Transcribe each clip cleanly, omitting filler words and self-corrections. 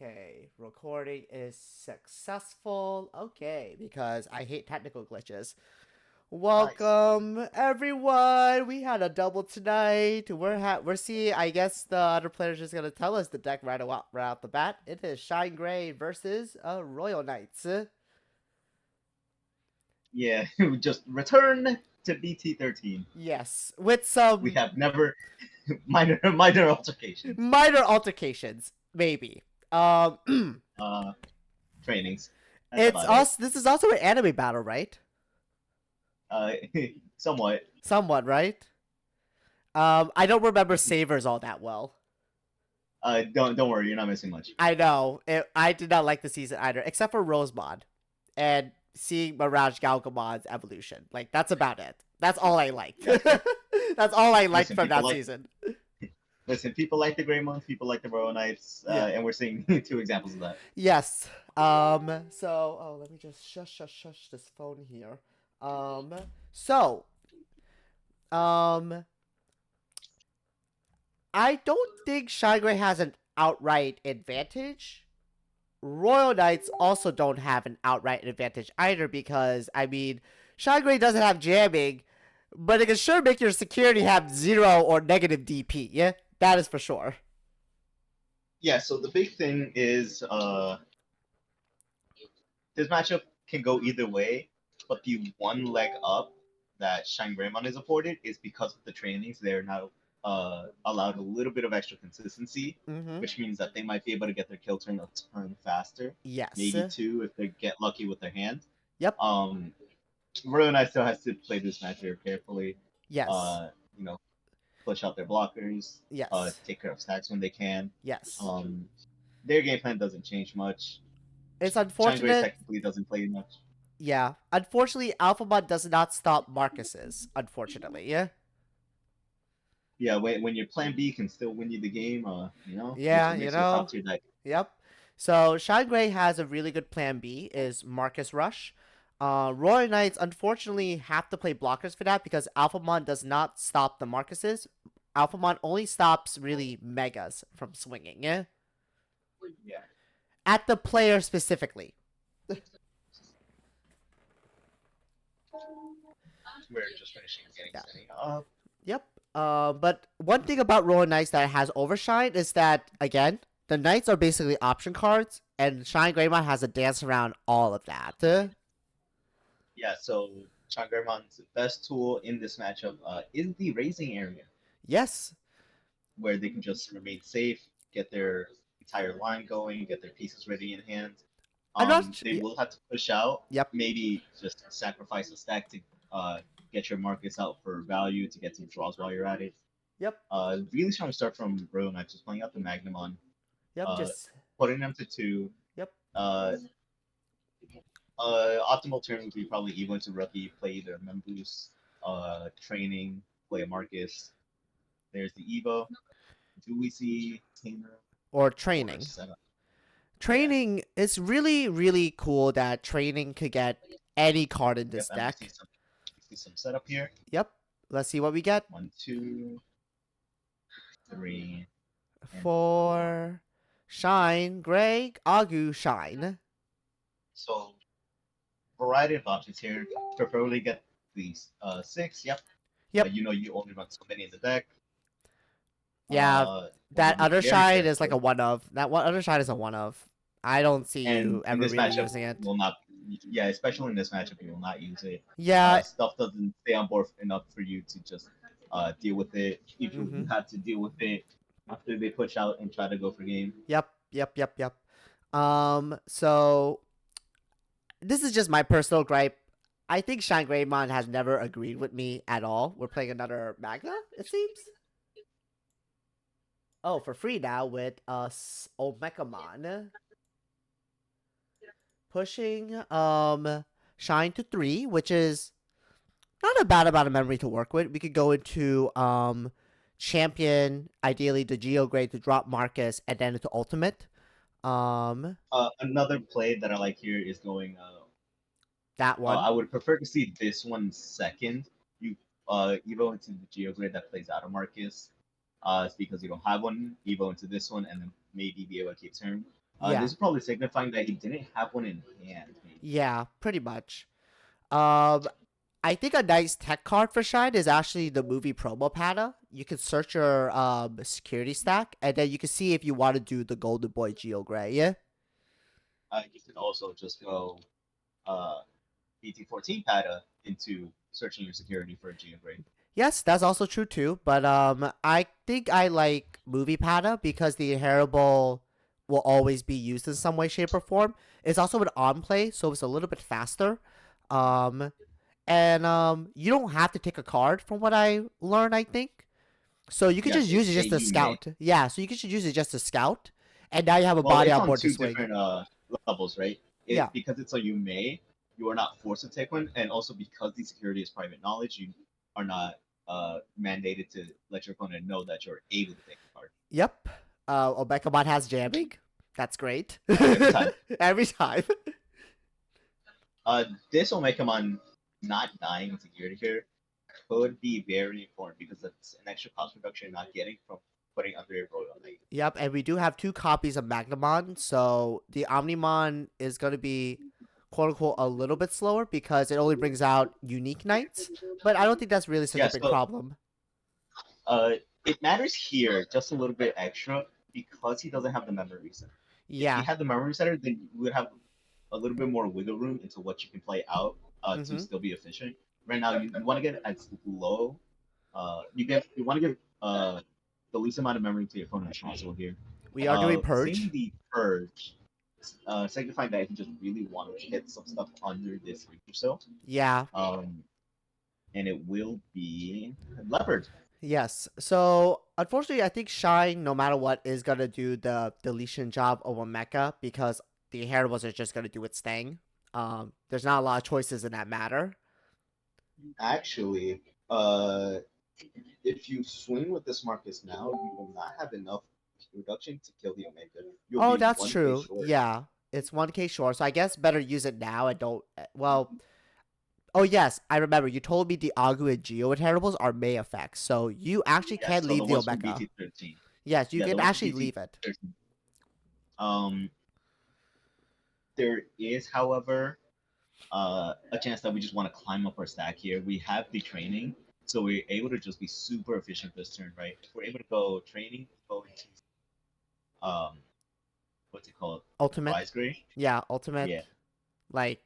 Okay, recording is successful. Okay, because I hate technical glitches. Nice. Welcome everyone. We had a double tonight. We're seeing. I guess the other players just gonna tell us the deck right out the bat. It is Shine Gray versus Royal Knights. Yeah, we just return to BT13. Yes, with We some have never minor altercations. minor altercations, maybe. Um, Uh, trainings. That's it's about it. also this is also an anime battle, right? Uh, somewhat. Somewhat, right? I don't remember Savers all that well. Don't worry, you're not missing much. I know. I did not like the season either, except for Rosemond and seeing Mirage Galgamon's evolution. Like, that's about it. That's all I liked. Yeah. That's all I liked Listen, from that season. people like the Greymons, people like the Royal Knights, Yeah. and we're seeing two examples of that. Yes. Let me just shush this phone here. Um, so, um, I don't think Shigre has an outright advantage. Royal Knights also don't have an outright advantage either because, I mean, Shangri doesn't have jamming, but it can sure make your security have 0 or negative DP, yeah? That is for sure. Yeah. So the big thing is, this matchup can go either way, but the one leg up that Shinegreymon is afforded is because of the trainings. They're now allowed a little bit of extra consistency, Mm-hmm. which means that they might be able to get their kill turn a turn faster, Yes. maybe two if they get lucky with their hand. Yep. Um, Royal Knight still has to play this match very carefully. Yes. Uh, you know, push out their blockers, Yes. take care of stacks when they can. Yes. Um, their game plan doesn't change much. It's Shine unfortunate. technically doesn't play much. Yeah. Unfortunately, Alphamon does not stop Marcus's, unfortunately, yeah? Yeah, when your plan B can still win you the game, Yeah, makes you a top tier deck. Yep. So Shine Gray has a really good plan B is Marcus Rush. Royal Knights unfortunately have to play blockers for that because Alphamon does not stop the Marcuses. Alphamon only stops really Megas from swinging, yeah? Yeah, At the player specifically. we're just finishing getting Yeah. setting up. Yep. But one thing about Royal Knights that has overshine is that, again, the Knights are basically option cards, and Shine Greymon has to dance around all of that. Yeah, so Changarmon's best tool in this matchup is the raising area, Yes. where they can just remain safe, get their entire line going, get their pieces ready in hand. I'm not. They will have to push out, Yep. maybe just sacrifice a stack to get your Marcus out for value to get some draws while you're at it. Yep. Really strong start from Royal Knights, just playing out the Magnamon, Yep. uh, Just. putting them to two. Yep. Uh, Optimal turn would be probably Evo into Rookie, play either Memboost, Training, play a Marcus. There's the Evo. Do we see Tamer Or or training. Setup? Yeah. Training is really, really cool that training could get any card in Yep, this and deck. we see some setup here. Yep. Let's see what we get. 1, 2, 3, and 4. For Shine, Greg, Agu, Shine. So variety of options here. Preferably get these 6. Yep. Yep. You only run so many in the deck. Yeah, Want to that be other very shine is like a careful. one of. That one other shine is a one of. I don't see And you in ever this really matchup, using it. will not. Yeah, especially in this matchup, you will not use it. Yeah. Stuff doesn't stay on board enough for you to just deal with it. If Mm-hmm. you have to deal with it after they push out and try to go for game. Yep. Yep. Yep. Yep. So this is just my personal gripe. I think Shine Greymon has never agreed with me at all. We're playing another Magna, it seems. Oh, for free now with us Omekamon. Pushing Shine to 3, which is not a bad amount of memory to work with. We could go into Champion, ideally the Geograde to drop Marcus, and then into Ultimate. Um Another play that I like here is going. that one. I would prefer to see this one second. You go into the Geogrid that plays out of Marcus. It's because you don't have one. Evo into this one, and then maybe be able to keep turn. Yeah. This is probably signifying that he didn't have one in hand. Maybe. Yeah, pretty much. Um, I think a nice tech card for Shine is actually the movie promo pata. You can search your security stack, and then you can see if you want to do the Golden Boy Geo Gray. Yeah. You can also just go uh, BT14 pata into searching your security for a geograde. Yes, that's also true too. But I think I like movie pata because the inheritable will always be used in some way, shape, or form. It's also an on play, so it's a little bit faster. Um, and you don't have to take a card from what I learned. I think. So you could Yes, just it use it say just to you may. scout. Yeah, so you could just use it just to scout, and now you have a Well, body it's on on board to two swing. different levels, right? Yeah. Because it's a you may, you are not forced to take one, and also because the security is private knowledge, you are not mandated to let your opponent know that you're able to take the card. Yep. Omekabot has jamming. That's great. Every time. Every time. This Omekamon not dying in security here could be very important because it's an extra cost reduction you're not getting from putting under a Royal Knight. Yep, and we do have 2 copies of Magnamon, so the Omnimon is going to be quote unquote a little bit slower because it only brings out unique knights, but I don't think that's really such a Yeah, big so problem. uh, it matters here just a little bit extra because he doesn't have the memory center. If he Yeah. had the memory center, then you would have a little bit more wiggle room into what you can play out to Mm-hmm. still be efficient. Right now, you want to get as low. You want to give the least amount of memory to your opponent as possible here. We are doing Seeing Purge. the purge, signifying that he just really wanted to get some stuff under this reach or so. Yeah. And it will be leopard. Yes. So unfortunately, I think Shine, no matter what, is gonna do the deletion job over Mecha because the inheritables are just gonna do its thing. There's not a lot of choices in that matter. Actually, if you swing with this Marcus now, you will not have enough reduction to kill the Omega. You'll Oh, be that's 1k true. short. Yeah, it's 1K short, so I guess better use it now and don't. Well, oh yes, I remember you told me the Agu and Geo inheritables are May effects, so you actually Yes, can so the leave the ones from Omega. BT13. Yes, you Yeah, the can ones from actually leave it. BT13. Um, there is, however, a chance that we just want to climb up our stack here. We have the training, so we're able to just be super efficient this turn, right? If we're able to go training, go into um, what's it called? Ultimate. Rise Gray. Yeah, ultimate. Yeah. Like,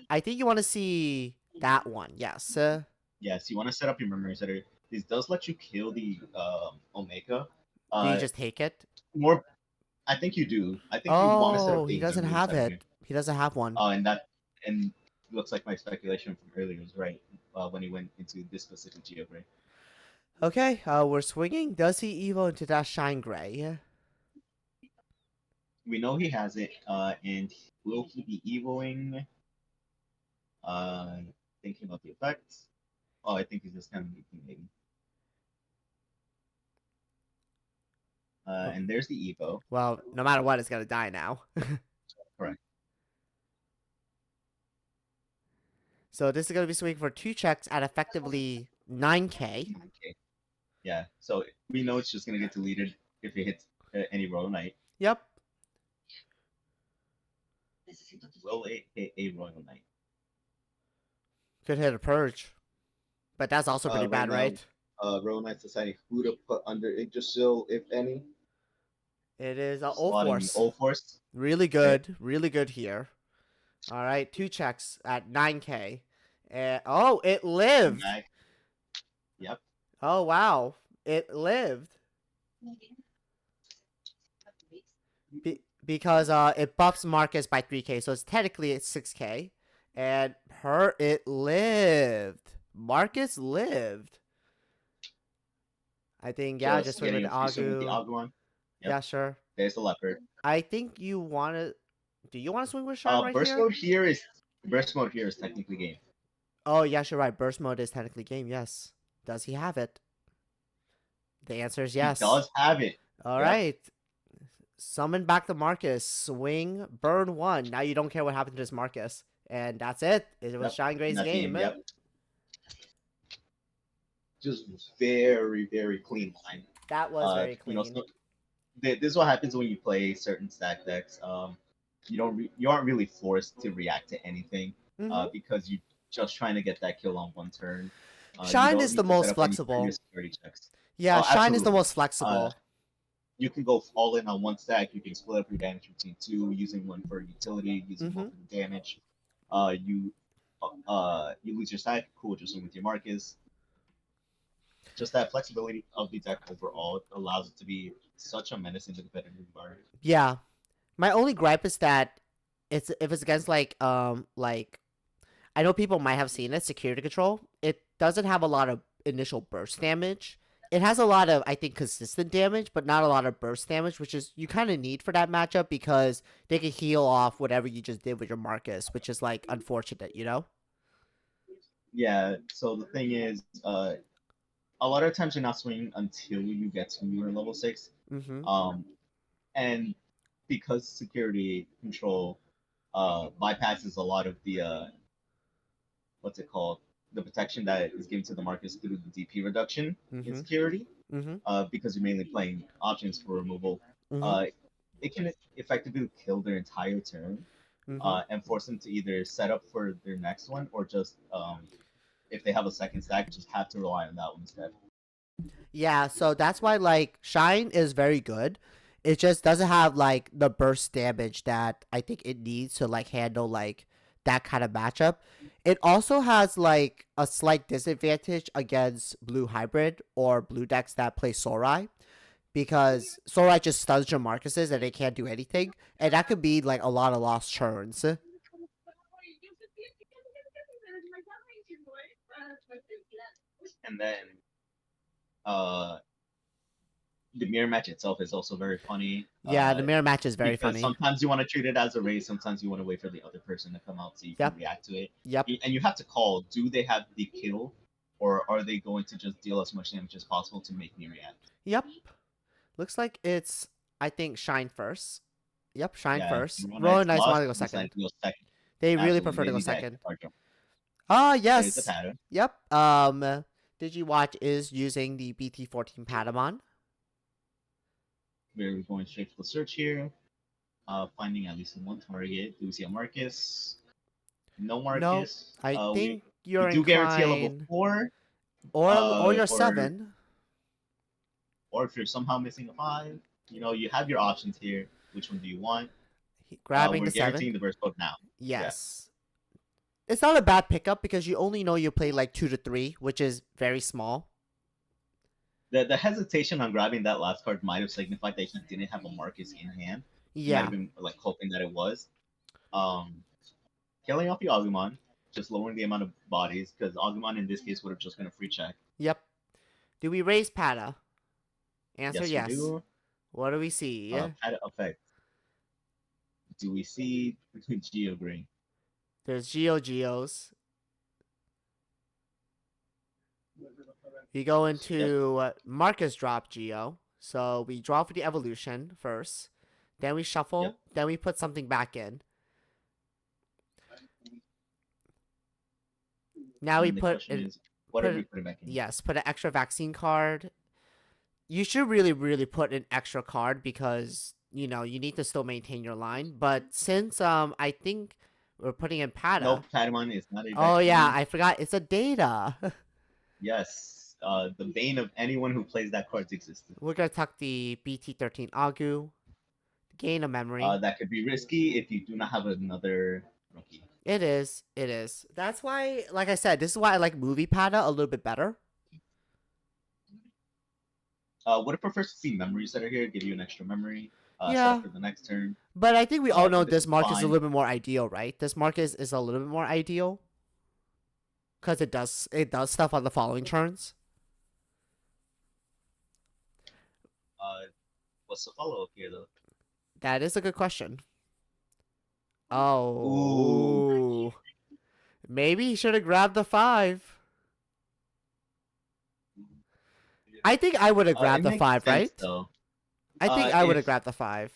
I think you want to see that one. Yes. Yes, you want to set up your memory setter. This does let you kill the Omega. Do you Uh, just take it? more, I think you do. I think you want to set up Oh, he a doesn't memory have setter here. it. He doesn't have one. And looks like my speculation from earlier was right when he went into this specific Geogray. Okay, we're swinging. Does he evo into that Shine Gray? We know he has it, and will he be evoing? Thinking about the effects. Oh, I think he's just kind of making maybe. And there's the evo. Well, no matter what, it's gonna die now. Correct. So this is gonna be swinging for 2 checks at effectively 9K. Okay. Yeah. So we know it's just gonna get deleted if it hits any Royal Knight. Yep. Will it hit a Royal Knight? Could hit a purge. But that's also pretty bad, now, right? Royal Knight's deciding who to put under Yggdrasil, if any. It is Slotting Force. Old Force. Really good. Really good here. Alright, 2 checks at 9K. Oh, it lived. Back. Yep. Oh, wow. It lived. Because it buffs Marcus by 3K, so it's technically it's 6K. And it lived. Marcus lived. I think, yeah, just swing with the Agu. Yep. Yeah, sure. There's the leopard. I think you want to... Do you want to swing with Shine right burst here? Burst mode here is technically game. Oh, yes, you're right. Burst mode is technically game, yes. Does he have it? The answer is yes. He does have it. All right. Summon back the Marcus. Swing, burn 1. Now you don't care what happened to this Marcus. And that's it. It was Shine Gray's game. Yep. Just very, very clean line. That was very clean. this is what happens when you play certain stack decks. You aren't really forced to react to anything, Mm-hmm. because you're just trying to get that kill on one turn. You Shine don't is the need to set most up any previous flexible. security checks. Yeah, Oh, Shine is the absolutely. most Uh, flexible. you can go all in on one stack. You can split up your damage between two, using one for utility, using one Mm-hmm. for the damage. You you lose your stack, cool, just win with your Marcus. Just that flexibility of the deck overall allows it to be such a menace in the competitive environment. Yeah. My only gripe is that it's if it's against like I know people might have seen it, security control. It doesn't have a lot of initial burst damage. It has a lot of, I think, consistent damage, but not a lot of burst damage, which is you kind of need for that matchup because they can heal off whatever you just did with your Marcus, which is like unfortunate, you know? Yeah, so the thing is, a lot of times you're not swinging until you get to your level 6. Mm-hmm. Um, and because security control bypasses a lot of the what's it called, the protection that is given to the Marcus through the DP reduction in Mm-hmm. security, Mm-hmm. because you're mainly playing options for removal. Mm-hmm. Uh, it can effectively kill their entire turn, Mm-hmm. and force them to either set up for their next one or just if they have a second stack, just have to rely on that one instead. Yeah, so that's why like Shine is very good. It just doesn't have like the burst damage that I think it needs to like handle like that kind of matchup. It also has like a slight disadvantage against blue hybrid or blue decks that play Sorai because Sorai just stuns your Marcuses and they can't do anything, and that could be like a lot of lost turns. And then uh, the mirror match itself is also very funny, Yeah, the mirror match is very because funny. sometimes you want to treat it as a race, sometimes you want to wait for the other person to come out so you can Yep, react to it. yep, And you have to call, do they have the kill, or are they going to just deal as much damage as possible to make me react? yep. Looks like it's I think Shine first. Yep, Shine Yeah, first. Royal Royal Knights Knights want lost, to go decided second. to go second. They really Absolutely, prefer they to go need that second. card jump. Ah, There's the yes. pattern. Yep. Did you watch is using the BT14 Patamon? We're going straight to the search here, finding at least one target. Do we see a Marcus? No No, Marcus. I think We you're do guarantee a level inclined, 4, or you're or 7. if you're somehow missing a 5, you have your options here. Which one do you want? Grabbing We're the 7. guaranteeing the burst code now. Yeah. Yes. It's not a bad pickup because you only know you play like 2 to 3, which is very small. The hesitation on grabbing that last card might have signified that he didn't have a Marcus in hand. He might have Yeah. been like hoping that it was. Killing off the Agumon, just lowering the amount of bodies, because Agumon in this case would have just been a free check. Yep. Do we raise Pata? Answer Yes, we yes. do. What do we see? Pad effect. Do we see Geo Green? There's Geos. We go Yep, into Marcus drop Geo. So we draw for the evolution first. Then we yep. shuffle. Then we put something back in. Now we And the question is, what are we put putting back in? yes, put an extra vaccine card. You should really put an extra card because you need to still maintain your line. But since I think we're putting in No, Pata. Patamon is not a Oh yeah, vaccine. I forgot it's a data. Yes, the bane of anyone who plays that card's existence. We're gonna tuck the BT13 Agu. Gain a memory. That could be risky if you do not have another rookie. It is. It is. That's why, like I said, this is why I like Movie Pata a little bit better. Would it prefers to see memories that are here, give you an extra memory, set up Yeah, for the next turn. but I think we all know This this is Marcus is a fine. little bit more ideal, right? This Marcus is a little bit more ideal because it does stuff on the following turns. What's the follow up here though? That is a good question. Ooh, Oh, maybe he should have grabbed the 5. I think I would have it grabbed the makes 5, sense right? though. I think I would have If grabbed the 5.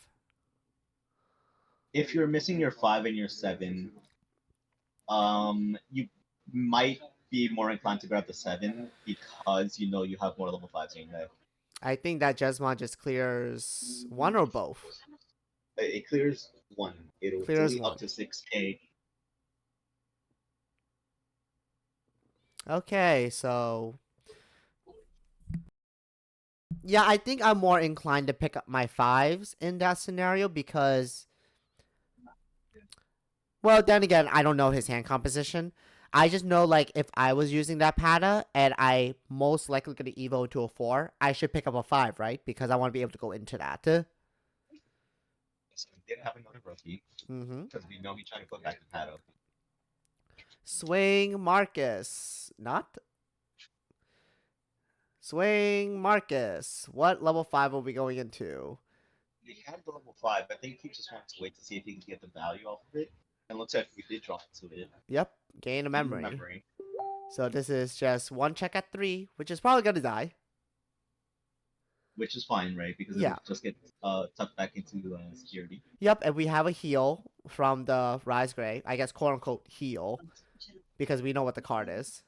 you're missing your 5 and your 7, you might be more inclined to grab the 7 because you know you have more level 5s in your deck. I think that Jesmon just clears one or both. It clears one. It'll Clears delete up one. to 6K. Okay, so yeah, I think I'm more inclined to pick up my fives in that scenario because, well, then again, I don't know his hand composition. I just know, like, if I was using that Pata and I most likely going to Evo into a 4, I should pick up a 5, right? Because I want to be able to go into that. So we did have another rookie Mm-hmm. because we know he tried to put back the pad up. Swing Marcus. Not? Swing Marcus. What level 5 are we going into? He had the level 5. I think he just wanted to wait to see if he could get the value off of it. And looks like we did drop into it. Yep, gain a In memory. So this is just one check at 3, which is probably going to die. Which is fine, right? Because Yeah. it'll just get tucked back into security. Yep, and we have a heal from the Rise Gray. I guess quote unquote heal. Because we know what the card is.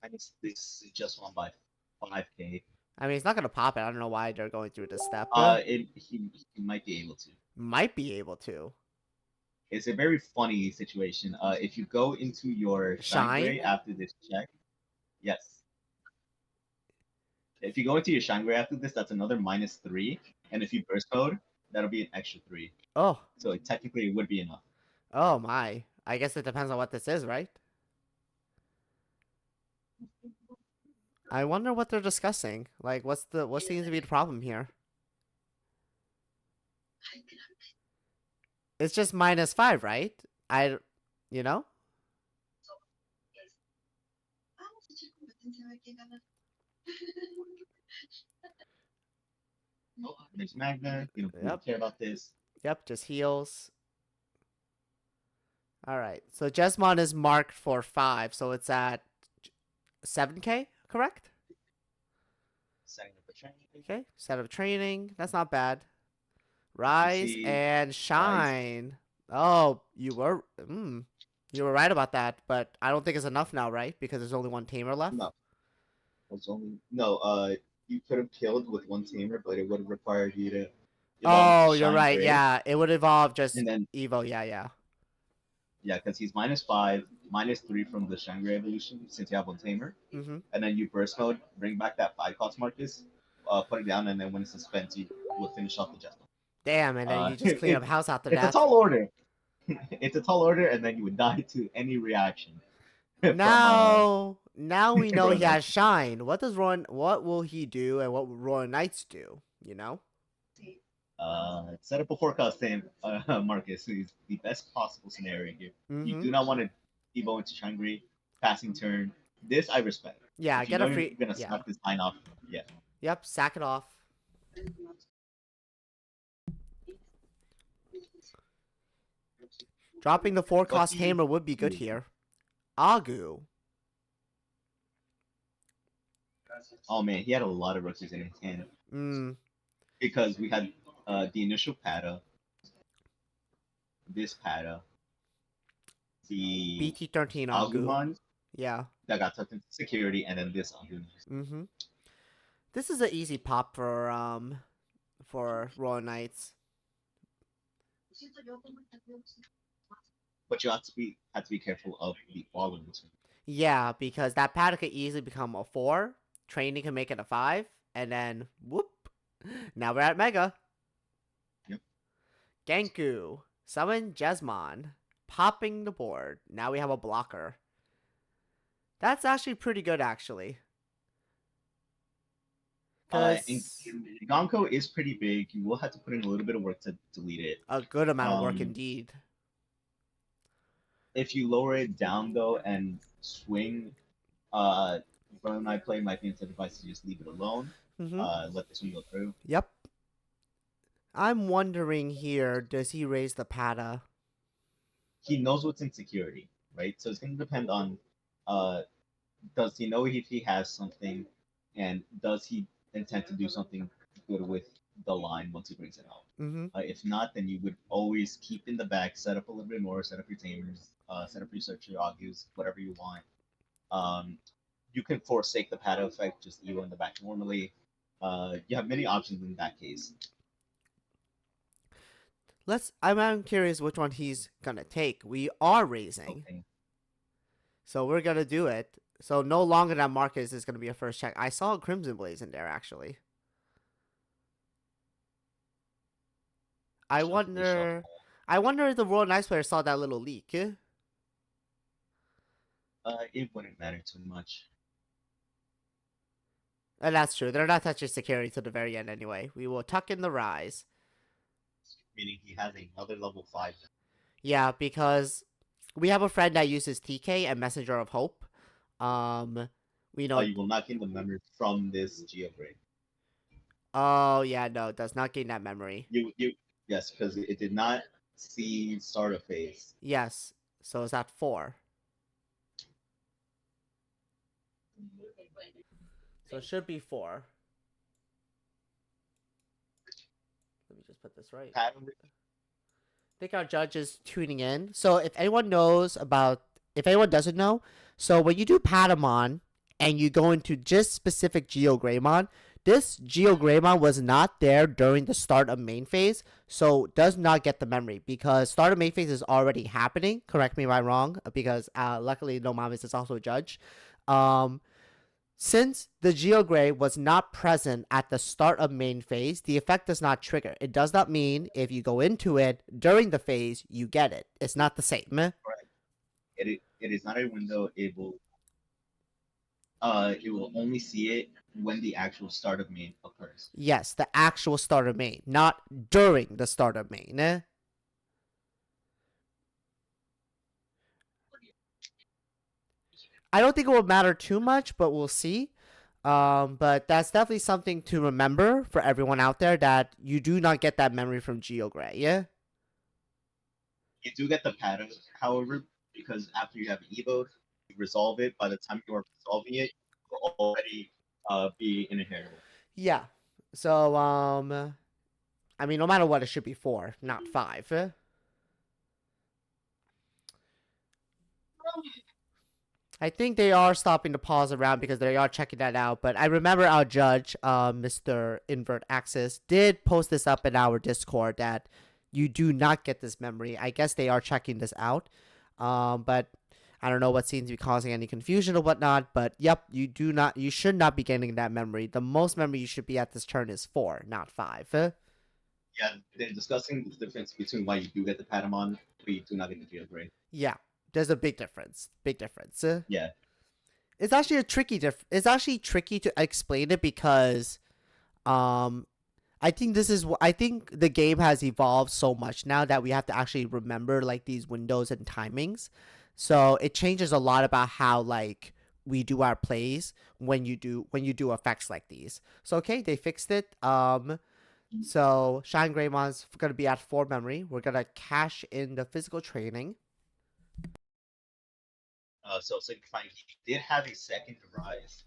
And this is just won by 5K. I mean, it's not going to pop it. I don't know why they're going through this step. He might be able to. Might be able to. It's a very funny situation. If you go into your Shine Gray after this check, yes. If you go into your Shine Gray after this, that's another -3. And if you burst code, that'll be an extra 3. Oh. So technically it would be enough. Oh my. I guess it depends on what this is, right? I wonder what they're discussing. Like, what seems to be the problem here? It's just -5, right? You know? Oh, there's Magna. You don't care about this. Yep, just heals. Alright, so Jesmon is marked for 5, so it's at 7K, correct? Setting up the training. Okay, set up training. That's not bad. Rise and shine. Oh, you were right about that, but I don't think it's enough now, right? Because there's only one tamer left. No. You could have killed with one tamer, but it would have required you to. Oh, you're right. Gray. Yeah, it would evolve just and then Evo. Yeah. Yeah, because he's -5, -3 from the Shine Gray evolution since you have one tamer, and then you burst mode, bring back that 5 cost Marcus, put it down, and then when it suspends, you will finish off the Jesmon. Damn, and then you just clean up house after that. It's a tall order. It's a tall order, and then you would die to any reaction. Now we know he has shine. What will he do, and what will Royal Knights do? You know. Set up a forecast team, Marcus, is the best possible scenario here. You do not want to Evo into Shine Gray, passing turn. This I respect. Yeah, if get a free. You're gonna suck this line off. Yeah. Yep, sack it off. Dropping the 4-cost hammer would be good here. Agu. Oh man, he had a lot of rookies in his hand. Because we had the initial Pata, this Pata, the BT14 Agu. Yeah. That got tucked into security, and then this Agu. This is an easy pop for Royal Knights. But you have to be careful of the following. Yeah, because that Pata could easily become a 4. Training can make it a 5, and then whoop. Now we're at Mega. Yep. Genku. Summon Jesmon. Popping the board. Now we have a blocker. That's actually pretty good, actually. Gonko is pretty big. You will have to put in a little bit of work to delete it. A good amount of work, indeed. If you lower it down, though, and swing, Royal Knight play might be incentivized to just leave it alone. Let the swing go through. Yep. I'm wondering here, does he raise the Pata? He knows what's in security, right? So it's going to depend on, does he know if he has something, and does he intend to do something good with the line once he brings it out? If not, then you would always keep in the back, set up a little bit more, set up your tamers, set up your searcher, August, whatever you want. you can forsake the pattern effect, just Evo in the back normally. You have many options in that case. I'm curious which one he's gonna take. We are raising, Okay. so we're gonna do it. So no longer that Marcus is gonna be a first check. I saw a Crimson Blaze in there actually. I Shuffle, wonder. shuffle. I wonder if the Royal Knights player saw that little leak. It wouldn't matter too much. And that's true. They're not touching security to the very end anyway. We will tuck in the rise. Meaning he has another level 5. Yeah, because we have a friend that uses TK and Messenger of Hope. We know. You will not gain the memory from this Geogray. Oh yeah, no, it does not gain that memory. You yes, because it did not see starter phase. Yes, so is that 4? So it should be 4. Let me just put this right. Pattern. I think our judge is tuning in. So if anyone doesn't know, so when you do Patamon and you go into just specific Geogreymon, this Geogreymon was not there during the start of main phase, so does not get the memory because start of main phase is already happening. Correct me if I'm wrong, because luckily No Mamis is also a judge. Since the Geogray was not present at the start of main phase, the effect does not trigger. It does not mean if you go into it during the phase, you get it. It's not the same. Right. It is not a window. It will only see it when the actual start of main occurs. Yes, the actual start of main, not during the start of main. I don't think it will matter too much, but we'll see. But that's definitely something to remember for everyone out there that you do not get that memory from Geogray. Yeah. You do get the pattern, however, because after you have Evo, you resolve it. By the time you are resolving it, you'll already be inheritable. Yeah. So I mean, no matter what, it should be 4, not 5. I think they are stopping the pause around because they are checking that out. But I remember our judge, Mr. Invert Axis, did post this up in our Discord that you do not get this memory. I guess they are checking this out. But I don't know what seems to be causing any confusion or whatnot. But yep, you should not be getting that memory. The most memory you should be at this turn is 4, not 5. Yeah, they're discussing the difference between why you do get the Patamon, but you do not get the Geogray. Yeah, there's a big difference. Big difference. Yeah. It's actually it's actually tricky to explain it because I think the game has evolved so much now that we have to actually remember like these windows and timings. So it changes a lot about how like we do our plays when you do effects like these. So okay, they fixed it. So Shinegreymon gonna be at 4 memory. We're gonna cash in the physical training. So signifying he did have a second rise.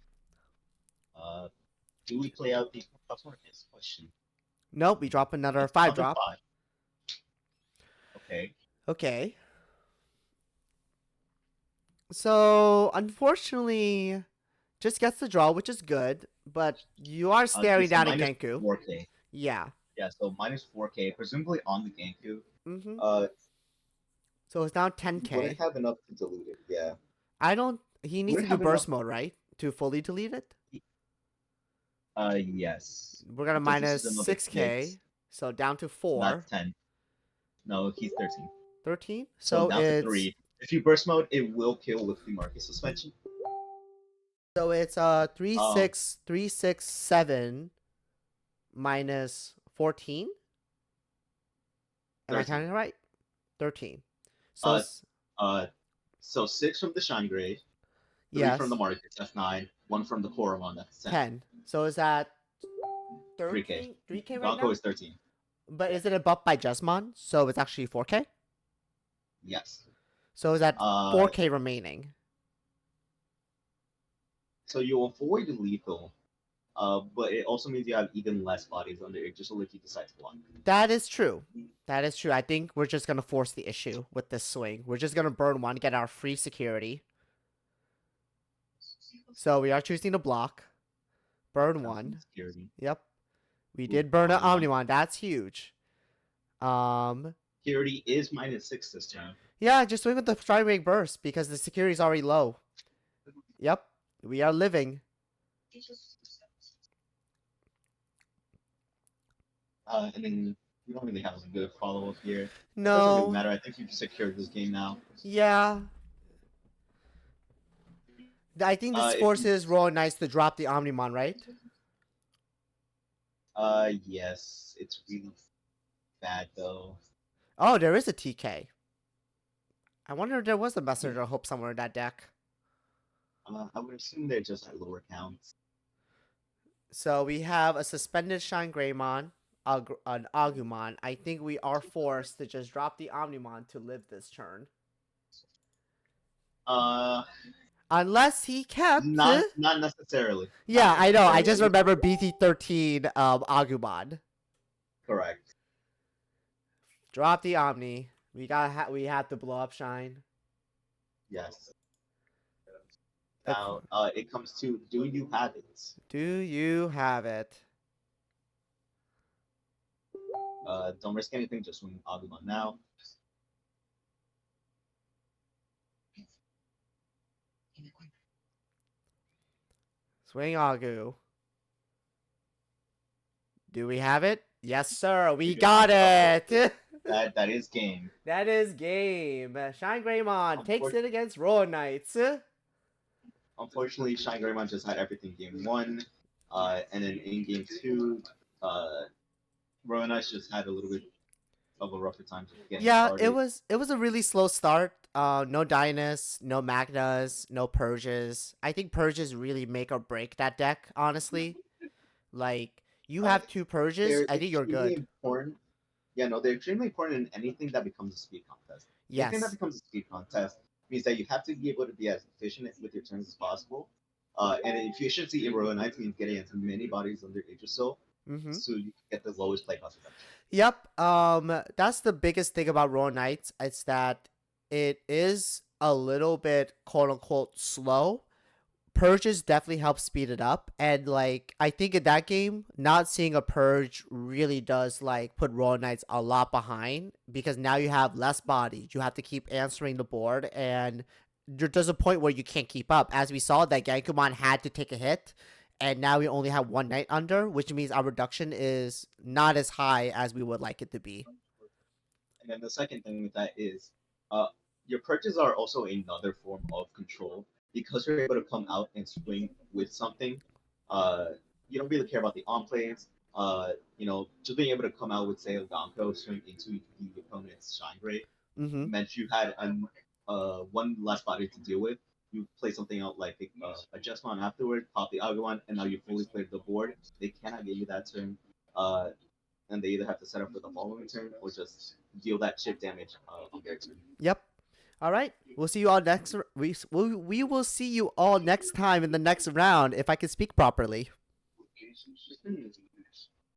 Do we play out the his question? Nope, we drop another 5 drop. 5. Okay. Okay. So unfortunately, just gets the draw, which is good, but you are staring down at Genku. 4K. Yeah. Yeah, so minus 4K, presumably on the Genku. Mm-hmm. So it's now 10K. Wouldn't have enough to delete it. Yeah. I don't. He needs to do burst mode, right, to fully delete it. Yes. We're gonna minus 6K, so down to 4. So that's 10. No, he's 13. 13. So down to 3. If you burst mode, it will kill with the market suspension. So it's 3 6 3 6 7 minus 14. Am I counting it right? 13. So so 6 from the Shine Grade, 3 from the market, that's 9. 1 from the Koromon, that's 10. So is that 13? 3K right Gonko now? is 13. But is it a buff by Jesmon? So it's actually 4K? Yes. So is that 4K remaining? So you avoid lethal, but it also means you have even less bodies under it, just if you decide to block. That is true. That is true. I think we're just going to force the issue with this swing. We're just going to burn 1, get our free security. So we are choosing to block. Burn Counting one. security. Yep. We Ooh, did burn an Omnimon. Omnimon. That's huge. Security is -6 this turn. Yeah, just swing with the Shinewave Burst because the security is already low. Yep. We are living. And then we don't really have a good follow up here. It doesn't really No. matter. I think you've secured this game now. Yeah. I think this If you, forces Royal Knights to drop the Omnimon, right? yes, it's really bad though. Oh, there is a TK. I wonder if there was a Messenger of Hope somewhere in that deck. I would assume they're just at lower counts. So we have a suspended Shinegreymon, an Agumon. I think we are forced to just drop the Omnimon to live this turn. Uh, Unless he kept. not necessarily. Yeah, Not I know. I necessarily. just remember BT14 Agumon. Correct. Drop the Omni. We have to blow up Shine. Yes. Now, it comes to, do you have it? Do you have it? Don't risk anything, just swing Agumon now. Swing Agu. Do we have it? Yes, sir. We got it. That is game. That is game. Shinegreymon takes it against Royal Knights. Unfortunately, Shinegreymon just had everything game 1. And then in game 2, Royal Knights just had a little bit of a rougher time getting started. it was a really slow start. No Dynas, no Magnas, no Purges. I think Purges really make or break that deck, honestly. Like, you have 2 Purges, I think you're good. Important. Yeah, no, they're extremely important in anything that becomes a speed contest. Yes. Anything that becomes a speed contest means that you have to be able to be as efficient with your turns as possible. And efficiency in Royal Knights means getting as many bodies under Aegis so you get the lowest play cost. Yep. That's the biggest thing about Royal Knights. It's that it is a little bit quote unquote slow. Purges definitely help speed it up, and like I think in that game, not seeing a purge really does like put Royal Knights a lot behind because now you have less bodies. You have to keep answering the board, and there's a point where you can't keep up. As we saw, that Gankumon had to take a hit, and now we only have 1 Knight under, which means our reduction is not as high as we would like it to be. And then the second thing with that is, your purges are also another form of control. Because you're able to come out and swing with something, you don't really care about the on plays. Just being able to come out with, say, a Gonko swing into the opponent's Shine meant you had one less body to deal with. You play something out like a Jesmon afterward, pop the Agumon, and now you fully cleared the board. They cannot get you that turn, and they either have to set up for the following turn or just deal that chip damage on their turn. Yep. All right. We'll see you all next. We will see you all next time in the next round if I can speak properly.